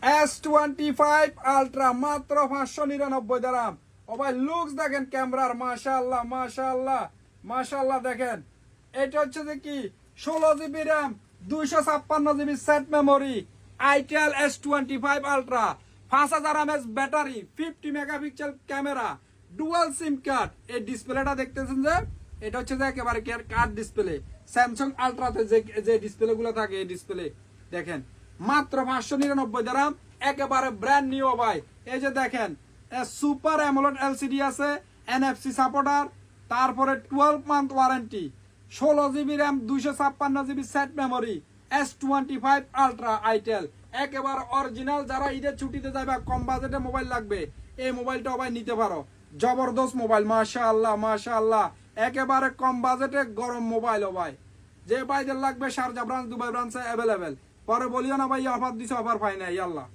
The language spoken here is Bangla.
S25 আলট্রা মাত্র 599 দিরহাম। ও ভাই লুকস দেখেন ক্যামেরার, মাশাআল্লাহ মাশাআল্লাহ মাশাআল্লাহ। দেখেন এটা হচ্ছে যে কি 16 GB RAM 256 GB set memory, itel S25 ultra, 5000 mAh battery, 50 megapixel camera, dual SIM card. এই ডিসপ্লেটা দেখতেছেন যে এটা হচ্ছে যে একেবারে কার্ড ডিসপ্লে। স্যামসাং আলট্রাতে যে ডিসপ্লে গুলো থাকে এই ডিসপ্লে দেখেন মাত্র 599 দিরহাম, একেবারে ব্র্যান্ড নিউ ভাই। এই যে দেখেন সুপার অ্যামোলেড এলসিডি আছে, এনএফসি সাপোর্টার, তারপরে 12 month warranty, 16 GB RAM 256 GB set memory, S25 ultra itel, একেবারে অরিজিনাল। যারা ঈদের ছুটিতে যাবে কম বাজেটে মোবাইল লাগবে এই মোবাইলটা ভাই নিতে পারো। জবরদস্ত মোবাইল, মাশাআল্লাহ মাশাআল্লাহ, একেবারে কম বাজেটে গরম মোবাইল। ও ভাই যে ভাইদের লাগবে শারজা ব্রাঞ্চ, দুবাই ব্রাঞ্চে অ্যাভেলেবেল। পরে বলিও না ভাই অফার দিছে, অফার পাই নাই। আল্লাহ।